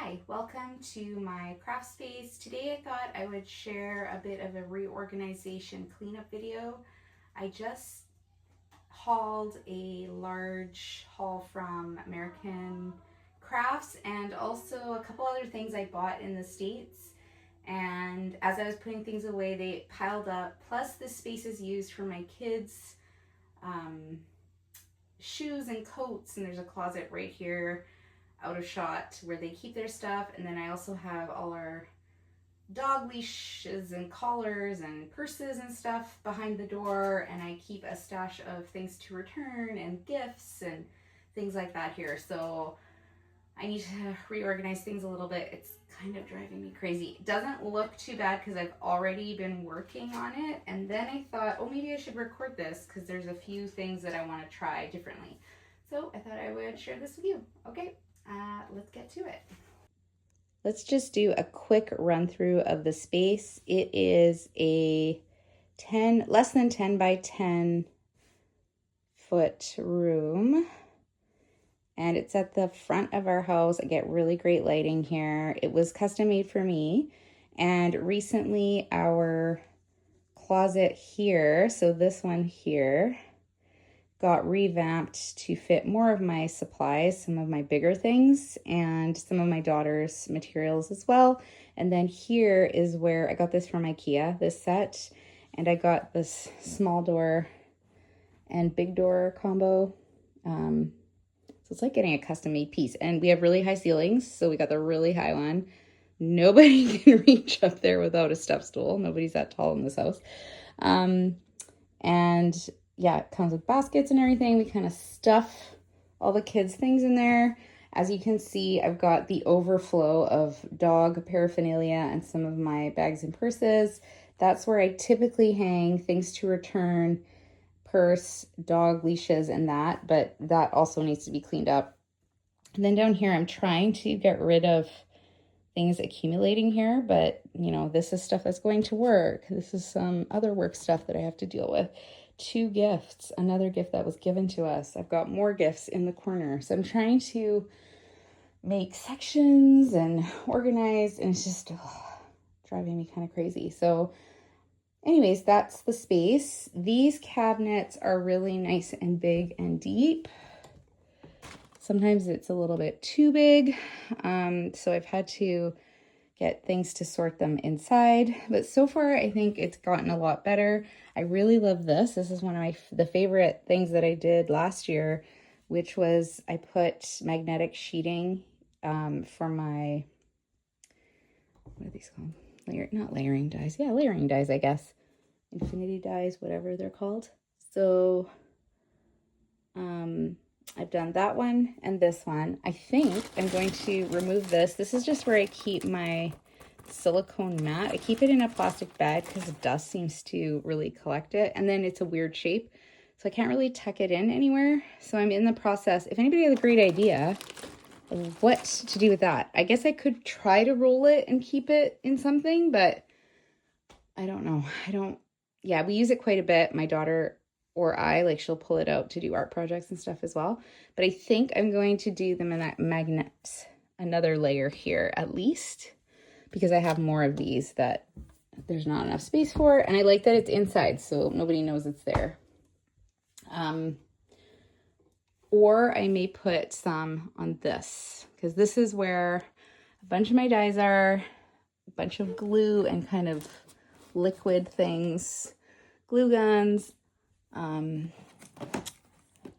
Hi, welcome to my craft space. Today I thought I would share a bit of a reorganization cleanup video. I just hauled a large haul from American Crafts and also a couple other things I bought in the States. And as I was putting things away, they piled up. Plus, this space is used for my kids' um, shoes and coats, and there's a closet right here out of shot where they keep their stuff. And then I also have all our dog leashes and collars and purses and stuff behind the door, and I keep a stash of things to return and gifts and things like that here. So I need to reorganize things a little bit. It's kind of driving me crazy. It doesn't look too bad because I've already been working on it, and then I thought, oh, maybe I should record this because there's a few things that I want to try differently. So I thought I would share this with you. Okay, let's get to it. Let's just do a quick run through of the space. It is a less than 10 by 10 foot room. And it's at the front of our house. I get really great lighting here. It was custom made for me. And recently our closet here, so this one here, got revamped to fit more of my supplies, some of my bigger things, and some of my daughter's materials as well. And then here is where I got this from IKEA, this set, and I got this small door and big door combo. So it's like getting a custom made piece. And we have really high ceilings, so we got the really high one. Nobody can reach up there without a step stool. Nobody's that tall in this house. And yeah, it comes with baskets and everything. We kind of stuff all the kids' things in there. As you can see, I've got the overflow of dog paraphernalia and some of my bags and purses. That's where I typically hang things to return, purse, dog leashes, and that, but that also needs to be cleaned up. And then down here, I'm trying to get rid of things accumulating here, but you know, this is stuff that's going to work. This is some other work stuff that I have to deal with. 2 gifts, another gift that was given to us. I've got more gifts in the corner. So I'm trying to make sections and organize, and it's just driving me kind of crazy. So anyways, that's the space. These cabinets are really nice and big and deep. Sometimes it's a little bit too big, so I've had to get things to sort them inside. But so far, I think it's gotten a lot better. I really love this. This is one of the favorite things that I did last year, which was I put magnetic sheeting for my, what are these called? Not layering dies. Yeah, layering dies, I guess. Infinity dies, whatever they're called. So I've done that one and this one. I think I'm going to remove this. This is just where I keep my silicone mat. I keep it in a plastic bag because dust seems to really collect it. And then it's a weird shape, so I can't really tuck it in anywhere. So I'm in the process. If anybody has a great idea of what to do with that, I guess I could try to roll it and keep it in something, but I don't know. Yeah, we use it quite a bit. My daughter or I, like, she'll pull it out to do art projects and stuff as well. But I think I'm going to do them in that magnets, another layer here at least, because I have more of these that there's not enough space for. And I like that it's inside, so nobody knows it's there. Or I may put some on this, because this is where a bunch of my dies are, a bunch of glue and kind of liquid things, glue guns,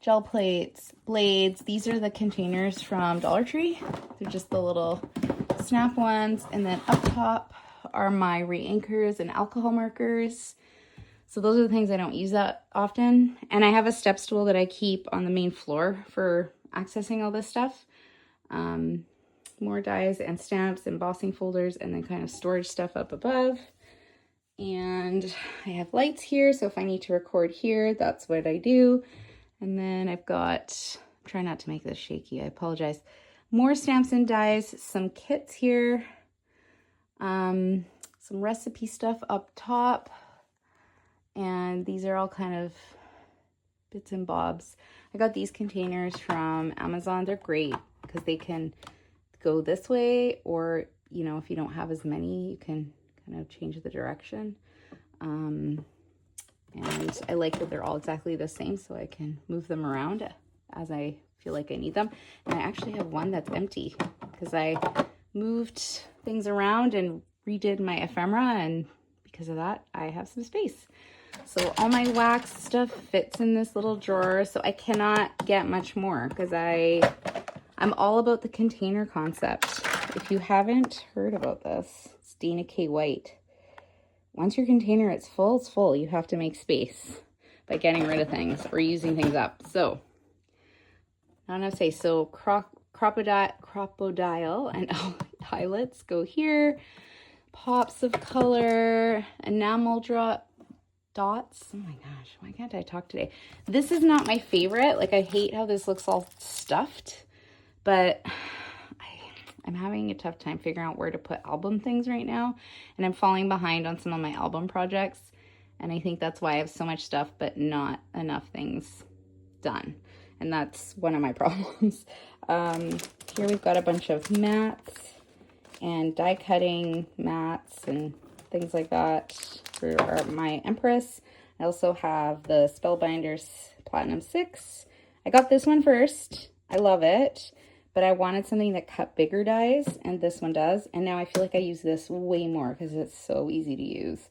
gel plates, blades. These are the containers from Dollar Tree. They're just the little snap ones. And then up top are my re-inkers and alcohol markers. So those are the things I don't use that often. And I have a step stool that I keep on the main floor for accessing all this stuff. More dies and stamps, embossing folders, and then kind of storage stuff up above. And I have lights here, so if I need to record here, that's what I do. And then I've got, try not to make this shaky, I apologize. More stamps and dies, some kits here, some recipe stuff up top. And these are all kind of bits and bobs. I got these containers from Amazon. They're great because they can go this way, or, you know, if you don't have as many, you can kind of change the direction. And I like that they're all exactly the same, so I can move them around as I feel like I need them. And I actually have one that's empty because I moved things around and redid my ephemera, and because of that, I have some space. So all my wax stuff fits in this little drawer, so I cannot get much more because I'm all about the container concept. If you haven't heard about this, it's Dana K. White. Once your container is full, it's full. You have to make space by getting rid of things or using things up. So, I don't know how to say, so crocodile and eyelets go here. Pops of color, enamel dots. Oh my gosh, why can't I talk today? This is not my favorite. Like, I hate how this looks all stuffed, but I'm having a tough time figuring out where to put album things right now, and I'm falling behind on some of my album projects, and I think that's why I have so much stuff but not enough things done, and that's one of my problems. Here we've got a bunch of mats and die cutting mats and things like that for my Empress. I also have the Spellbinders Platinum 6. I got this one first. I love it, but I wanted something that cut bigger dies, and this one does. And now I feel like I use this way more because it's so easy to use.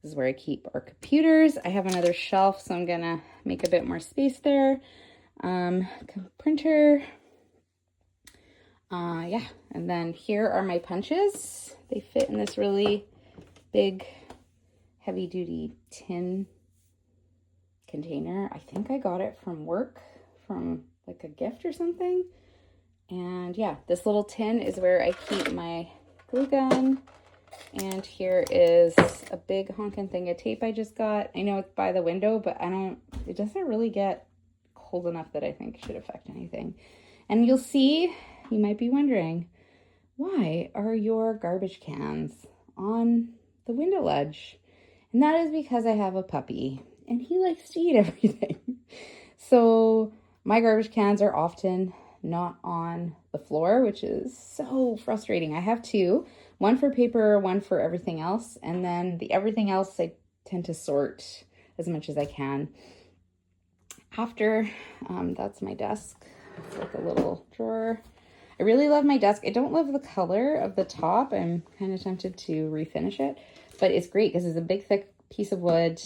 This is where I keep our computers. I have another shelf, so I'm gonna make a bit more space there. Printer. Yeah, and then here are my punches. They fit in this really big, heavy-duty tin container. I think I got it from work, from like a gift or something. And yeah, this little tin is where I keep my glue gun. And here is a big honking thing of tape I just got. I know it's by the window, but it doesn't really get cold enough that I think should affect anything. And you'll see, you might be wondering, why are your garbage cans on the window ledge? And that is because I have a puppy and he likes to eat everything. So my garbage cans are often not on the floor, which is so frustrating. I have two, one for paper, one for everything else. And then the everything else, I tend to sort as much as I can. After, that's my desk. It's like a little drawer. I really love my desk. I don't love the color of the top. I'm kind of tempted to refinish it, but it's great because it's a big, thick piece of wood.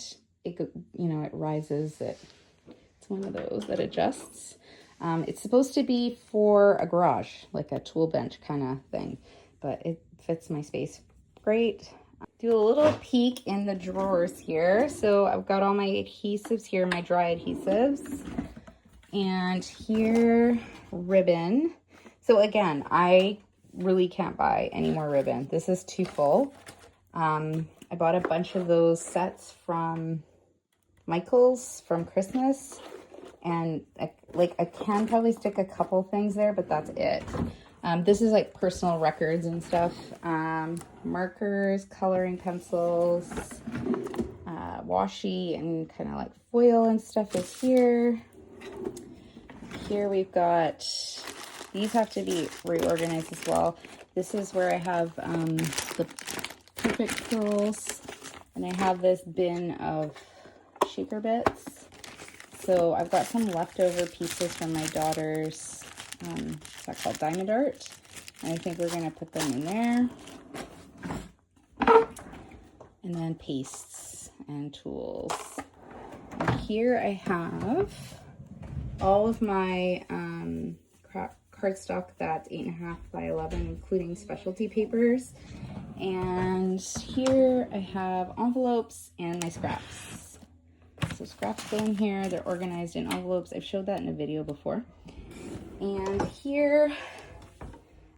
It, you know, it rises. It's one of those that adjusts. It's supposed to be for a garage, like a tool bench kind of thing, but it fits my space great. Do a little peek in the drawers here. So I've got all my adhesives here, my dry adhesives, and here ribbon. So again, I really can't buy any more ribbon. This is too full. I bought a bunch of those sets from Michael's from Christmas, and I can probably stick a couple things there, but that's it. This is like personal records and stuff. Markers, coloring pencils, washi, and kind of like foil and stuff is here. Here we've got, these have to be reorganized as well. This is where I have the Perfect Pearls, and I have this bin of shaker bits. So I've got some leftover pieces from my daughter's, what's that called, Diamond Art. And I think we're going to put them in there. And then pastes and tools. And here I have all of my cardstock that's 8.5 by 11, including specialty papers. And here I have envelopes and my scraps. So scraps go in here. They're organized in envelopes. I've showed that in a video before. And here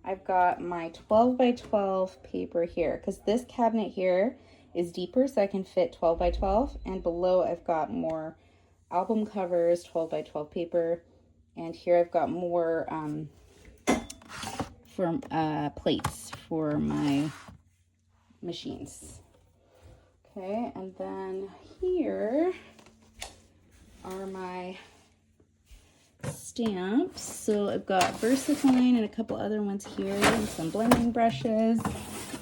I've got my 12 by 12 paper here, because this cabinet here is deeper, so I can fit 12 by 12. And below I've got more album covers, 12 by 12 paper. And here I've got more plates for my machines. Okay, and then here are my stamps. So I've got VersaFine and a couple other ones here, and some blending brushes.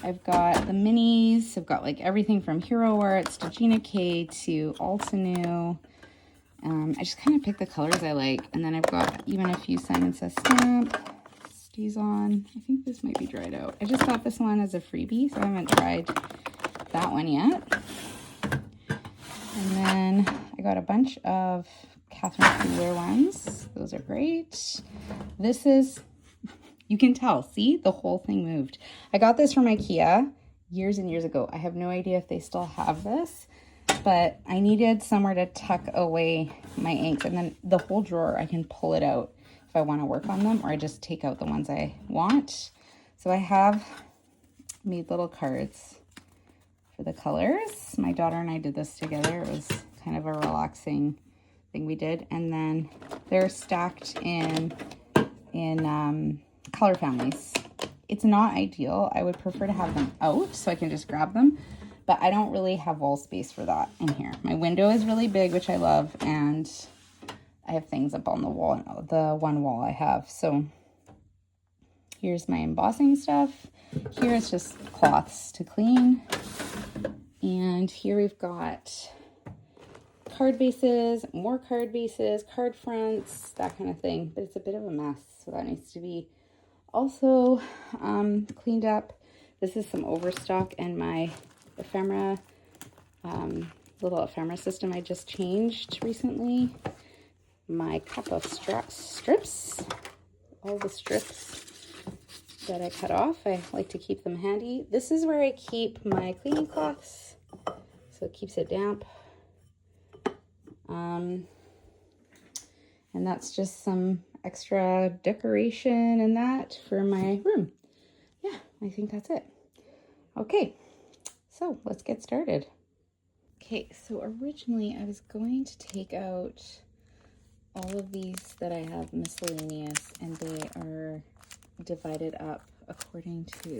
I've got the minis. I've got like everything from Hero Arts to Gina K to Altenew. I just kind of pick the colors I like. And then I've got even a few Simon Says stamp. Stays on. I think this might be dried out. I just got this one as a freebie, so I haven't tried that one yet. And then I got a bunch of Catherine Cooler ones. Those are great. This is, you can tell, see, the whole thing moved. I got this from IKEA years and years ago. I have no idea if they still have this, but I needed somewhere to tuck away my inks, and then the whole drawer, I can pull it out if I want to work on them, or I just take out the ones I want. So I have made little cards for the colors. My daughter and I did this together. It was kind of a relaxing thing we did. And then they're stacked in color families. It's not ideal. I would prefer to have them out so I can just grab them, but I don't really have wall space for that in here. My window is really big, which I love, and I have things up on the wall, the one wall I have. So here's my embossing stuff. Here it's just cloths to clean. And here we've got card bases, more card bases, card fronts, that kind of thing. But it's a bit of a mess, so that needs to be also cleaned up. This is some overstock in my ephemera, little ephemera system I just changed recently. My cup of strips, all the strips that I cut off. I like to keep them handy. This is where I keep my cleaning cloths, so it keeps it damp. And that's just some extra decoration and that for my room. Yeah, I think that's it. Okay, so let's get started. Okay, so originally I was going to take out all of these that I have miscellaneous, and they are divided up according to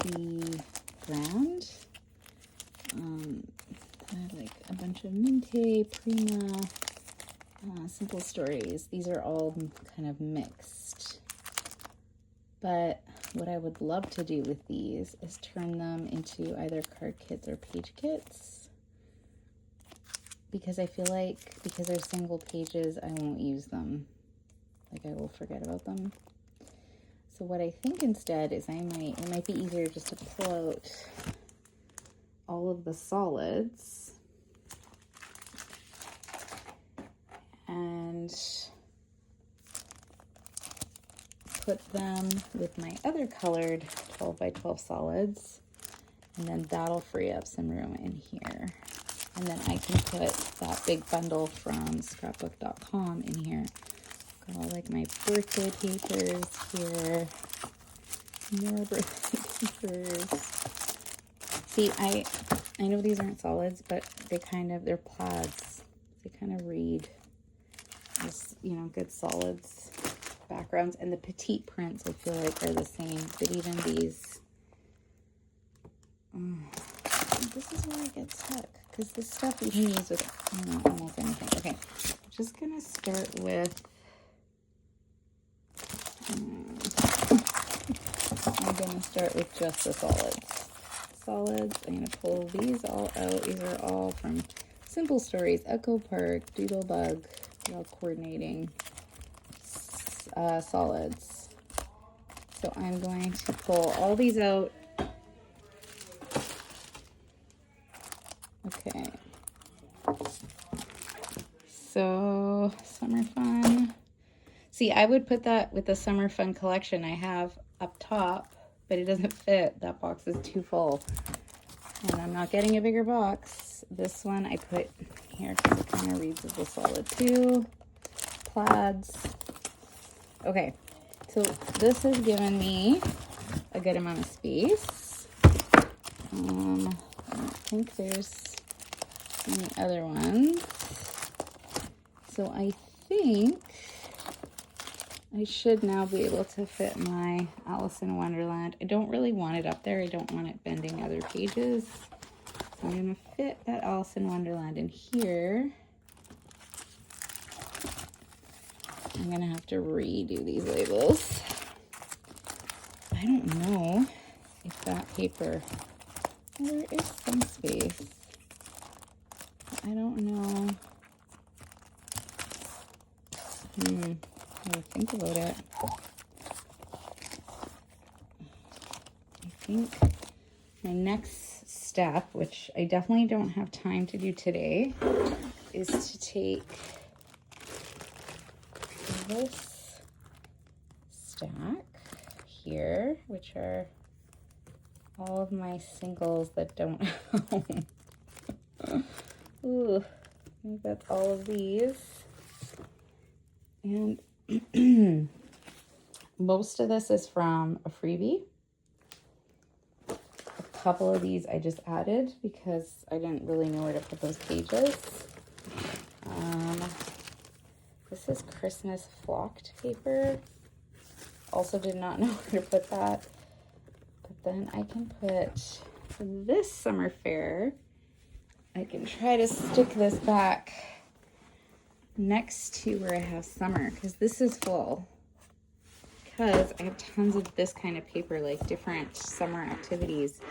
the brand. I have like a bunch of Minte, Prima, Simple Stories. These are all kind of mixed. But what I would love to do with these is turn them into either card kits or page kits. Because I feel like because they're single pages, I won't use them. Like I will forget about them. So what I think instead is it might be easier just to pull out all of the solids and put them with my other colored 12 by 12 solids, and then that'll free up some room in here. And then I can put that big bundle from scrapbook.com in here. Got all like my birthday papers here. More birthday papers. See, I know these aren't solids, but they're plaids. They kind of read as, good solids backgrounds. And the petite prints, I feel like, are the same. But even these, this is where I get stuck. Because this stuff you can use with, almost anything. Okay, I'm just going to start with, I'm going to start with just the solids. I'm going to pull these all out. These are all from Simple Stories, Echo Park, Doodlebug. They're all coordinating solids. So I'm going to pull all these out. Okay. So Summer Fun. See, I would put that with the Summer Fun collection I have up top, but it doesn't fit. That box is too full. And I'm not getting a bigger box. This one I put here because it kind of reads as a solid too. Plaids. Okay, so this has given me a good amount of space. I don't think there's any other ones. So I think I should now be able to fit my Alice in Wonderland. I don't really want it up there. I don't want it bending other pages. So I'm going to fit that Alice in Wonderland in here. I'm gonna have to redo these labels. I don't know if that paper, there is some space. I don't know. Gotta think about it. I think my next step, which I definitely don't have time to do today, is to take this stack here, which are all of my singles that don't have. Ooh, I think that's all of these. And most of this is from a freebie. A couple of these I just added because I didn't really know where to put those pages. This is Christmas flocked paper. Also did not know where to put that. But then I can put this summer fair. I can try to stick this back next to where I have summer, because this is full. Because I have tons of this kind of paper, like different summer activities.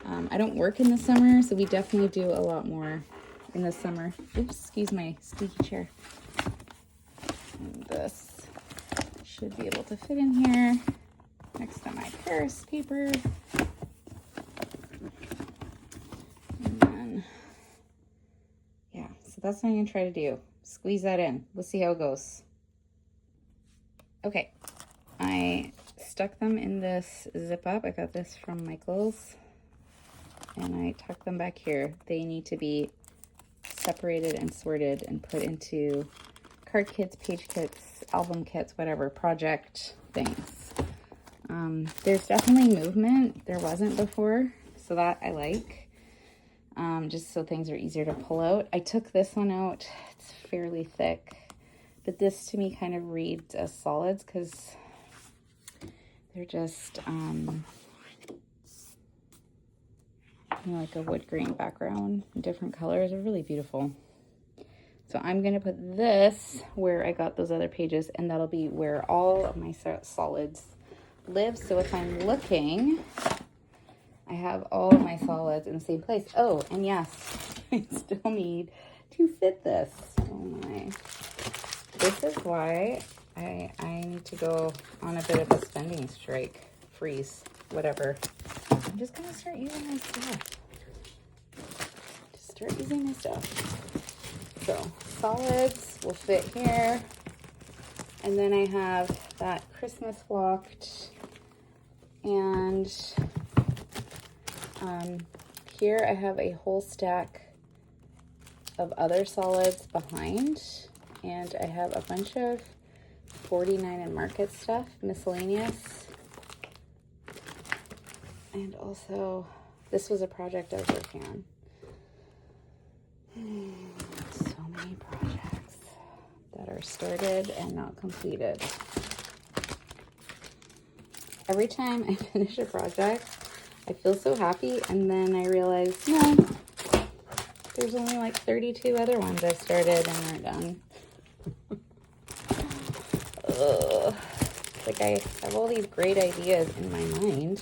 I don't work in the summer, so we definitely do a lot more in the summer. Oops, excuse my squeaky chair. And this should be able to fit in here next to my Paris paper. And then, yeah, so that's what I'm gonna try to do. Squeeze that in. We'll see how it goes. Okay, I stuck them in this zip up. I got this from Michael's, and I tucked them back here. They need to be separated and sorted and put into card kits, page kits, album kits, whatever, project things. There's definitely movement. There wasn't before, so that I like. Just so things are easier to pull out. I took this one out. It's fairly thick, but this to me kind of reads as solids because they're just, you know, like a wood grain background, different colors. They're really beautiful. So I'm going to put this where I got those other pages, and that'll be where all of my solids live. So if I'm looking, I have all of my solids in the same place. Oh, and yes, I still need to fit this. Oh my. This is why I need to go on a bit of a spending strike, freeze, whatever. I'm just going to start using my stuff. So solids will fit here. And then I have that Christmas flocked, and here I have a whole stack of other solids behind, and I have a bunch of 49 and Market stuff, miscellaneous. And also, this was a project I was working on. So many projects that are started and not completed. Every time I finish a project, I feel so happy, and then I realize, no, there's only like 32 other ones I started and aren't done. Like I have all these great ideas in my mind.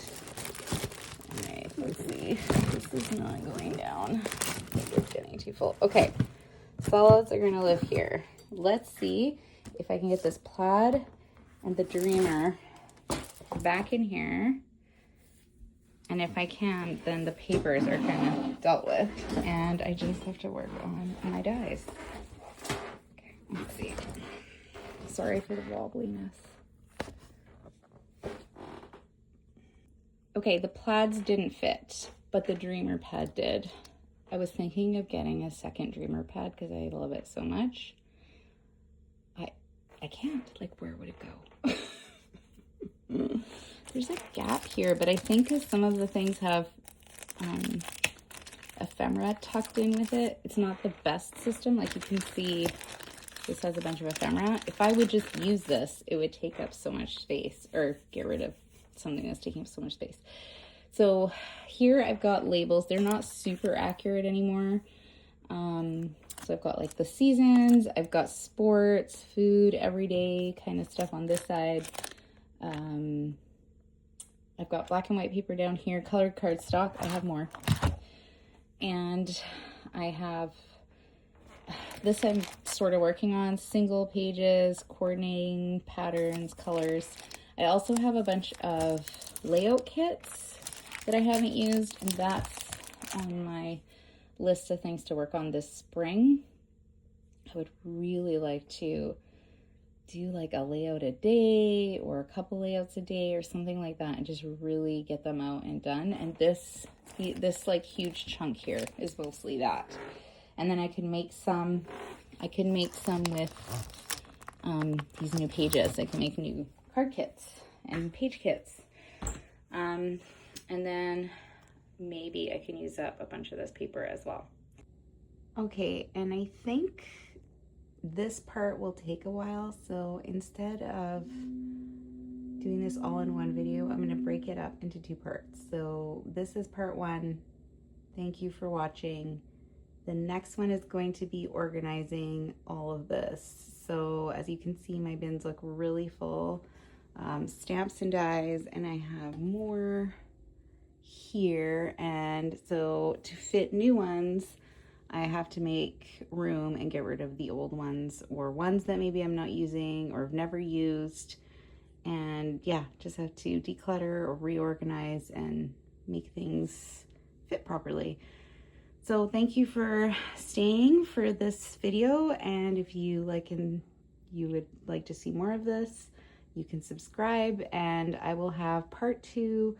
Alright, let's see. This is not going down. I think it's getting too full. Okay, solids are going to live here. Let's see if I can get this plaid and the Dreamer back in here. And if I can, then the papers are kind of dealt with. And I just have to work on my dies. Okay, let's see. Sorry for the wobbliness. Okay, the plaids didn't fit, but the Dreamer pad did. I was thinking of getting a second Dreamer pad because I love it so much. I can't. Like, where would it go? There's a gap here, but I think because some of the things have ephemera tucked in with it, it's not the best system. Like you can see, this has a bunch of ephemera. If I would just use this, it would take up so much space, or get rid of something that's taking up so much space. So here I've got labels. They're not super accurate anymore. So I've got like the seasons, I've got sports, food, everyday kind of stuff on this side. I've got black and white paper down here, colored cardstock. I have more. And I have this I'm sort of working on, single pages, coordinating patterns, colors. I also have a bunch of layout kits that I haven't used, and that's on my list of things to work on this spring. I would really like to do like a layout a day or a couple layouts a day or something like that, and just really get them out and done. And this like huge chunk here is mostly that. And then I can make some with these new pages. I can make new card kits and page kits. And then maybe I can use up a bunch of this paper as well. Okay, and I think this part will take a while, so instead of doing this all in one video, I'm going to break it up into 2 parts. So this is part 1. Thank you for watching. The next one is going to be organizing all of this. So as you can see, my bins look really full. Stamps and dies, and I have more here. And so to fit new ones, I have to make room and get rid of the old ones, or ones that maybe I'm not using or have never used. And yeah, just have to declutter or reorganize and make things fit properly. So thank you for staying for this video, and if you like and you would like to see more of this, you can subscribe, and I will have part 2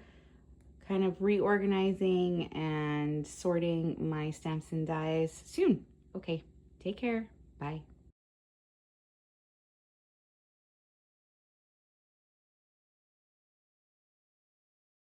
kind of reorganizing and sorting my stamps and dies soon. Okay, take care. Bye.